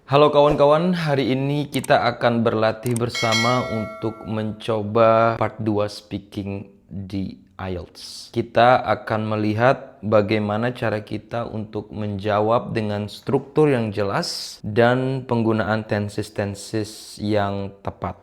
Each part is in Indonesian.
Halo kawan-kawan, hari ini kita akan berlatih bersama untuk mencoba part 2 speaking di IELTS. Kita akan melihat bagaimana cara kita untuk menjawab dengan struktur yang jelas dan penggunaan tenses-tenses yang tepat.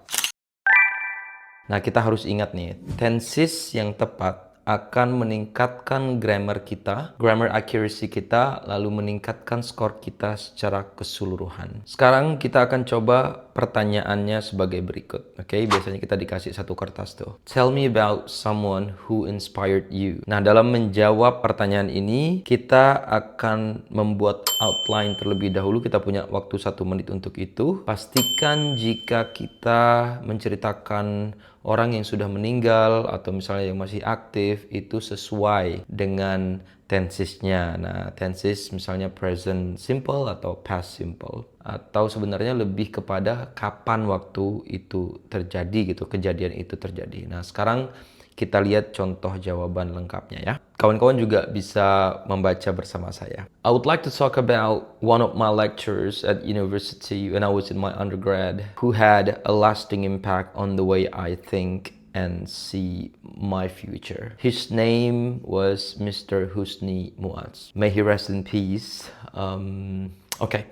Nah, kita harus ingat nih, tenses yang tepat akan meningkatkan grammar kita, grammar accuracy kita, lalu meningkatkan skor kita secara keseluruhan. Sekarang kita akan coba pertanyaannya sebagai berikut. Oke, biasanya kita dikasih satu kertas tuh. Tell me about someone who inspired you. Nah, dalam menjawab pertanyaan ini, kita akan membuat outline terlebih dahulu. Kita punya waktu 1 menit untuk itu. Pastikan jika kita menceritakan orang yang sudah meninggal atau misalnya yang masih aktif itu sesuai dengan tensesnya. Nah, tenses misalnya present simple atau past simple. Atau sebenarnya lebih kepada kapan waktu itu terjadi gitu, kejadian itu terjadi. Nah, sekarang kita lihat contoh jawaban lengkapnya ya. Kawan-kawan juga bisa membaca bersama saya. I would like to talk about one of my lecturers at university when I was in my undergrad who had a lasting impact on the way I think and see my future. His name was Mr. Husni Muaz. May he rest in peace. Okay.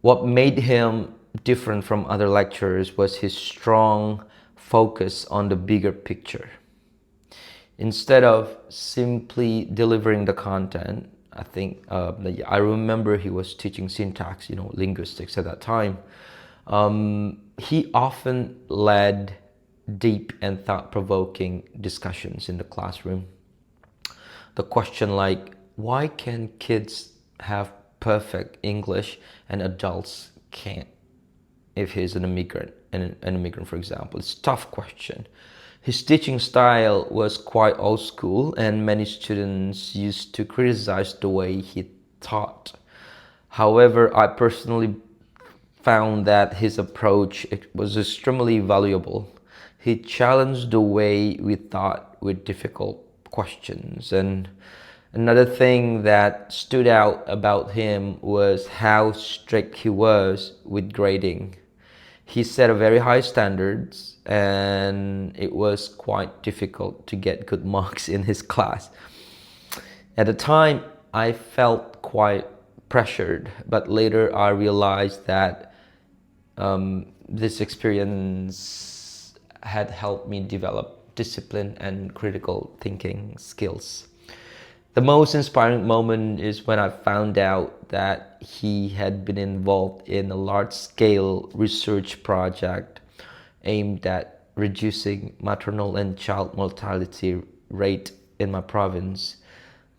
What made him different from other lecturers was his strong focus on the bigger picture. Instead of simply delivering the content, I remember he was teaching syntax, linguistics at that time. He often led deep and thought-provoking discussions in the classroom. The question like, why can kids have perfect English and adults can't? If he's an immigrant, for example, it's a tough question. His teaching style was quite old school, and many students used to criticize the way he taught. However, I personally found that his approach was extremely valuable. He challenged the way we thought with difficult questions. And another thing that stood out about him was how strict he was with grading. He set a very high standards, and it was quite difficult to get good marks in his class. At the time, I felt quite pressured, but later I realized that this experience had helped me develop discipline and critical thinking skills. The most inspiring moment is when I found out that he had been involved in a large-scale research project aimed at reducing maternal and child mortality rate in my province.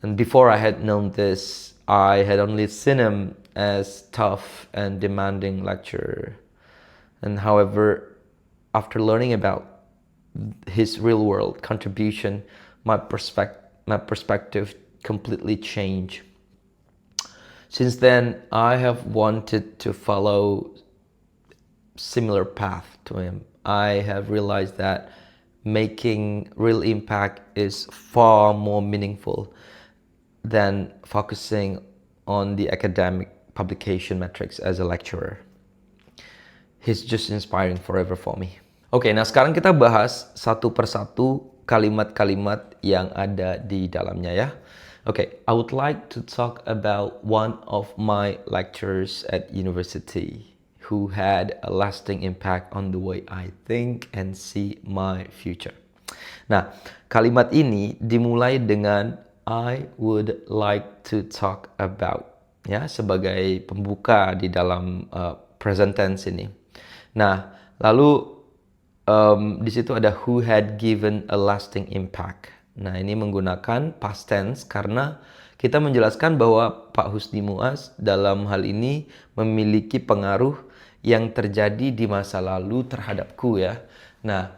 And before I had known this, I had only seen him as tough and demanding lecturer. And however, after learning about his real-world contribution, my perspective completely changed. Since then, I have wanted to follow similar path to him. I have realized that making real impact is far more meaningful than focusing on the academic publication metrics as a lecturer. He's just inspiring forever for me. Oke, nah sekarang kita bahas satu persatu kalimat-kalimat yang ada di dalamnya ya. Okay, I would like to talk about one of my lecturers at university who had a lasting impact on the way I think and see my future. Nah, kalimat ini dimulai dengan I would like to talk about, ya, sebagai pembuka di dalam present tense ini. Nah, lalu di situ ada who had given a lasting impact. Nah, ini menggunakan past tense karena kita menjelaskan bahwa Pak Husni Muaz dalam hal ini memiliki pengaruh yang terjadi di masa lalu terhadapku ya. Nah,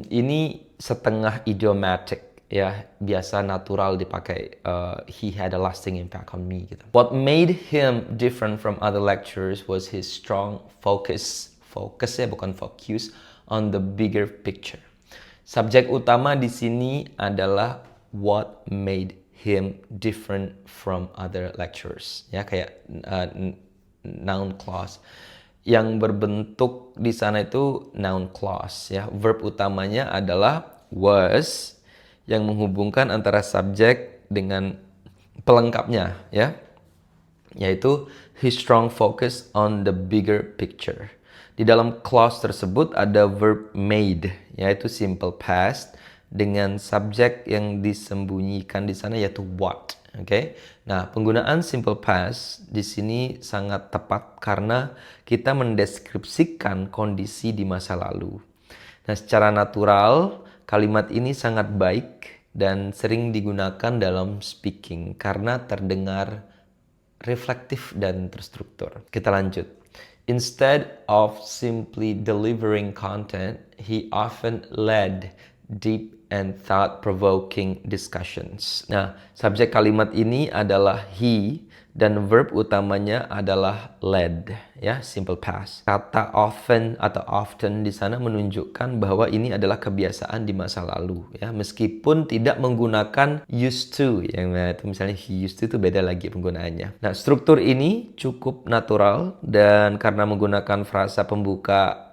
ini setengah idiomatic ya, biasa natural dipakai he had a lasting impact on me gitu. What made him different from other lecturers was his strong focus ya, bukan focus, on the bigger picture. Subjek utama di sini adalah what made him different from other lecturers. Ya, kayak noun clause. Yang berbentuk di sana itu noun clause ya. Verb utamanya adalah was yang menghubungkan antara subjek dengan pelengkapnya ya. Yaitu his strong focus on the bigger picture. Di dalam clause tersebut ada verb made, yaitu simple past dengan subjek yang disembunyikan di sana yaitu what. Oke. Nah, penggunaan simple past di sini sangat tepat karena kita mendeskripsikan kondisi di masa lalu. Nah, secara natural kalimat ini sangat baik dan sering digunakan dalam speaking karena terdengar reflektif dan terstruktur. Kita lanjut. Instead of simply delivering content, he often led deep and thought-provoking discussions. Nah, subjek kalimat ini adalah he dan verb utamanya adalah led, ya, simple past. Kata often atau often di sana menunjukkan bahwa ini adalah kebiasaan di masa lalu, ya, meskipun tidak menggunakan used to, yang itu misalnya he used to itu beda lagi penggunaannya. Nah, struktur ini cukup natural dan karena menggunakan frasa pembuka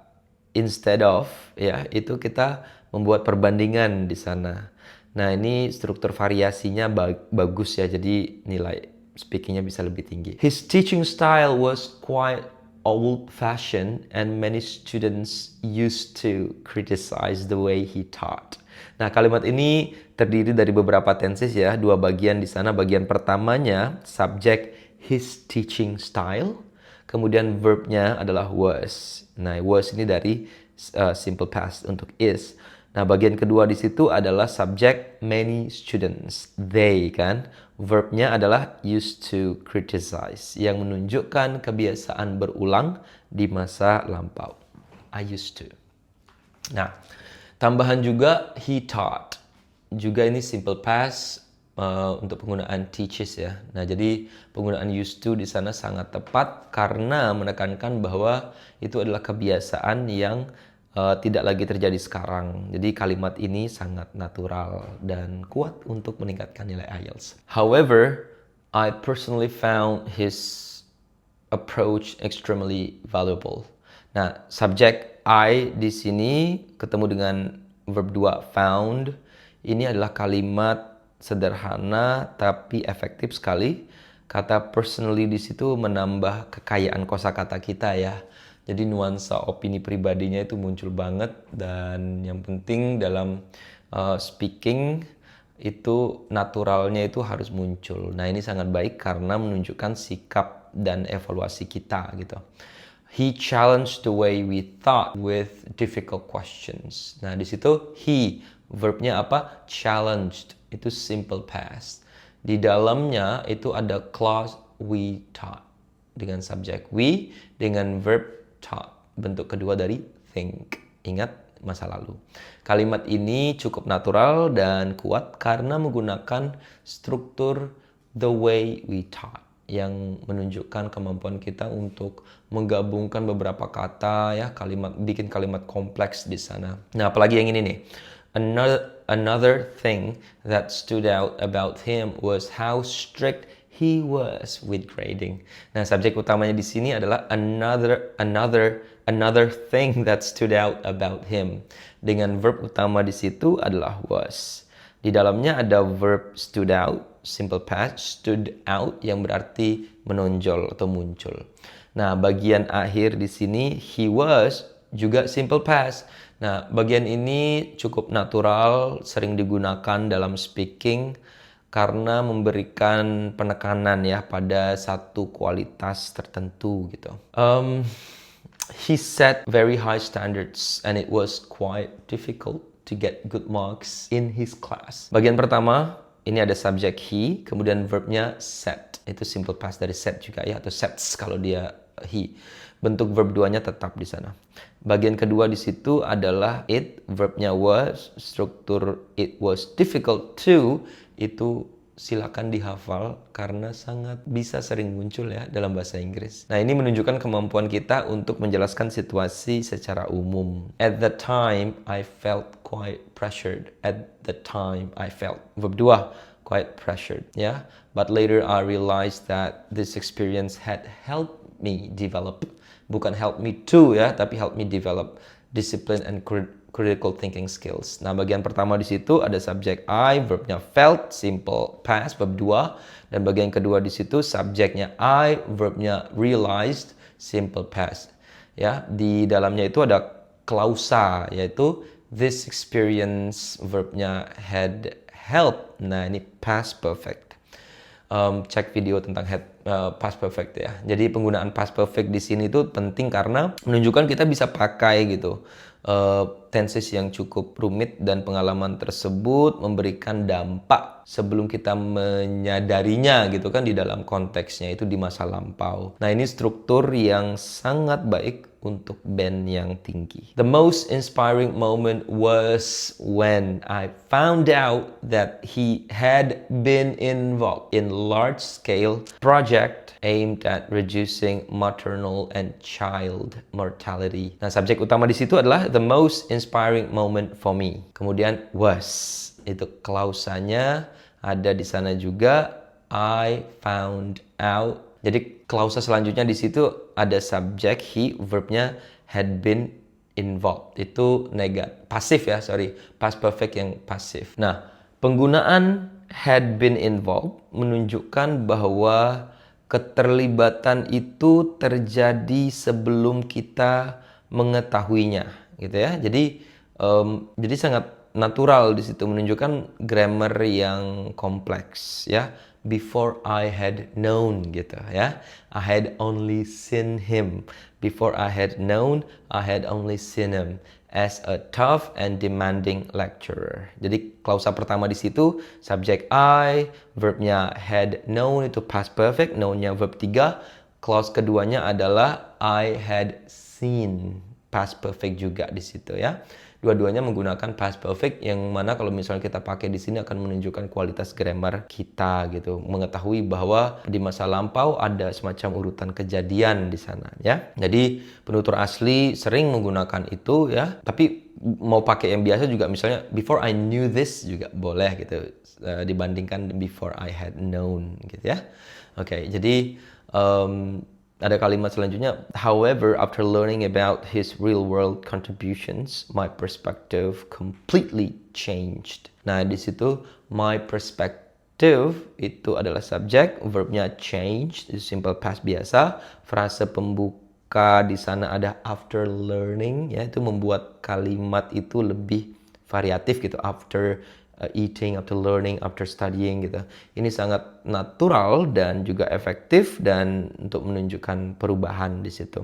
instead of, ya, itu kita membuat perbandingan di sana. Nah, ini struktur variasinya bagus ya, jadi nilai speakingnya bisa lebih tinggi. His teaching style was quite old-fashioned and many students used to criticize the way he taught. Nah, kalimat ini terdiri dari beberapa tenses ya, dua bagian di sana. Bagian pertamanya subjek his teaching style, kemudian verbnya adalah was. Nah, was ini dari simple past untuk is. Nah, bagian kedua di situ adalah subjek many students, they kan. Verbnya adalah used to criticize yang menunjukkan kebiasaan berulang di masa lampau. I used to. Nah, tambahan juga he taught. Juga ini simple past untuk penggunaan teaches ya. Nah, jadi penggunaan used to di sana sangat tepat karena menekankan bahwa itu adalah kebiasaan yang tidak lagi terjadi sekarang. Jadi kalimat ini sangat natural dan kuat untuk meningkatkan nilai IELTS. However, I personally found his approach extremely valuable. Nah, subjek I di sini ketemu dengan verb 2 found. Ini adalah kalimat sederhana tapi efektif sekali. Kata personally di situ menambah kekayaan kosakata kita ya. Jadi nuansa opini pribadinya itu muncul banget dan yang penting dalam speaking itu naturalnya itu harus muncul. Nah, ini sangat baik karena menunjukkan sikap dan evaluasi kita gitu. He challenged the way we thought with difficult questions. Nah, di situ he verbnya apa? Challenged. Itu simple past. Di dalamnya itu ada clause we taught dengan subjek we dengan verb taught, bentuk kedua dari think. Ingat masa lalu. Kalimat ini cukup natural dan kuat karena menggunakan struktur the way we taught yang menunjukkan kemampuan kita untuk menggabungkan beberapa kata ya, bikin kalimat kompleks di sana. Nah, apalagi yang ini nih. Another thing that stood out about him was how strict he was with grading. Nah, subjek utamanya di sini adalah another thing that stood out about him. Dengan verb utama di situ adalah was. Di dalamnya ada verb stood out, simple past, stood out yang berarti menonjol atau muncul. Nah, bagian akhir di sini he was juga simple past. Nah, bagian ini cukup natural, sering digunakan dalam speaking karena memberikan penekanan ya pada satu kualitas tertentu gitu. He set very high standards and it was quite difficult to get good marks in his class. Bagian pertama ini ada subjek he, kemudian verbnya set. Itu simple past dari set juga ya, atau sets kalau dia he. Bentuk verb 2-nya tetap di sana. Bagian kedua di situ adalah it, verbnya was, struktur it was difficult to, itu silakan dihafal karena sangat bisa sering muncul ya dalam bahasa Inggris. Nah, ini menunjukkan kemampuan kita untuk menjelaskan situasi secara umum. At the time, I felt quite pressured. At the time, I felt. Verb 2, quite pressured ya. But later I realized that this experience had helped me develop. Bukan help me to ya, tapi help me develop discipline and critical thinking skills. Nah, bagian pertama di situ ada subjek I, verbnya felt, simple past, bab 2. Dan bagian kedua di situ subjeknya I, verbnya realized, simple past. Ya, di dalamnya itu ada klausa, yaitu this experience, verbnya had helped. Nah, ini past perfect. Cek video tentang past perfect ya. Jadi penggunaan past perfect di sini tuh penting karena menunjukkan kita bisa pakai gitu tenses yang cukup rumit dan pengalaman tersebut memberikan dampak sebelum kita menyadarinya gitu kan di dalam konteksnya itu di masa lampau. Nah, ini struktur yang sangat baik untuk band yang tinggi. The most inspiring moment was when I found out that he had been involved in large-scale project aimed at reducing maternal and child mortality. Nah, subjek utama di situ adalah the most inspiring moment for me. Kemudian was, itu klausanya ada di sana juga. I found out. Jadi klausa selanjutnya di situ ada subjek he, verbnya had been involved. Itu pasif ya, past perfect yang pasif. Nah, penggunaan had been involved menunjukkan bahwa keterlibatan itu terjadi sebelum kita mengetahuinya, gitu ya. Jadi sangat natural di situ, menunjukkan grammar yang kompleks ya. Before I had known gitu ya. I had only seen him. Before I had known, I had only seen him as a tough and demanding lecturer. Jadi klausa pertama di situ subjek I, verbnya had known itu past perfect, known-nya verb 3. Clause keduanya adalah I had seen, past perfect juga di situ ya. Dua-duanya menggunakan past perfect yang mana kalau misalnya kita pakai di sini akan menunjukkan kualitas grammar kita gitu, mengetahui bahwa di masa lampau ada semacam urutan kejadian di sana ya. Jadi penutur asli sering menggunakan itu ya, tapi mau pakai yang biasa juga, misalnya before I knew this juga boleh gitu, dibandingkan before I had known gitu ya. Oke, jadi ada kalimat selanjutnya, however, after learning about his real-world contributions, my perspective completely changed. Nah, di situ my perspective itu adalah subjek, verbnya change, itu simple past biasa. Frase pembuka di sana ada after learning, ya, itu membuat kalimat itu lebih variatif gitu, after eating, after learning, after studying gitu. Ini sangat natural dan juga efektif dan untuk menunjukkan perubahan di situ.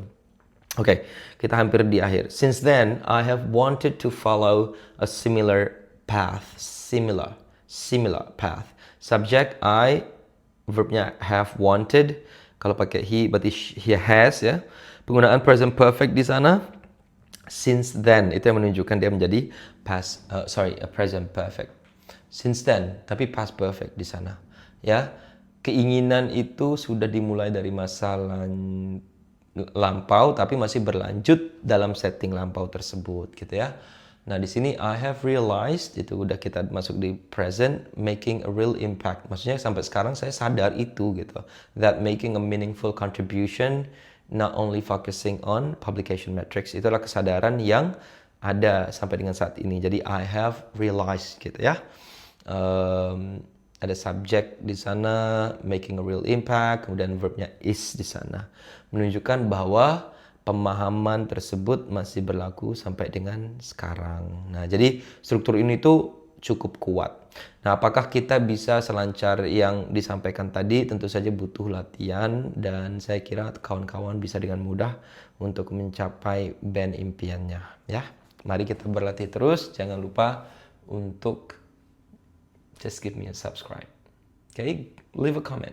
Oke, kita hampir di akhir. Since then, I have wanted to follow a similar path. Similar path. Subject I, verbnya have wanted. Kalau pakai he berarti he has ya. Penggunaan present perfect di sana. Since then, itu yang menunjukkan dia menjadi present perfect. Since then, tapi past perfect di sana. Ya, keinginan itu sudah dimulai dari masa lampau, tapi masih berlanjut dalam setting lampau tersebut, gitu ya. Nah, di sini I have realized, itu udah kita masuk di present, making a real impact. Maksudnya sampai sekarang saya sadar itu, gitu. That making a meaningful contribution, not only focusing on publication metrics. Itulah kesadaran yang ada sampai dengan saat ini. Jadi I have realized, gitu ya. Ada subjek di sana, making a real impact, kemudian verbnya is di sana, menunjukkan bahwa pemahaman tersebut masih berlaku sampai dengan sekarang. Nah, jadi struktur ini tuh cukup kuat. Nah, apakah kita bisa selancar yang disampaikan tadi? Tentu saja butuh latihan, dan saya kira kawan-kawan bisa dengan mudah untuk mencapai band impiannya. Ya, mari kita berlatih terus. Jangan lupa untuk just give me a subscribe. Okay, leave a comment.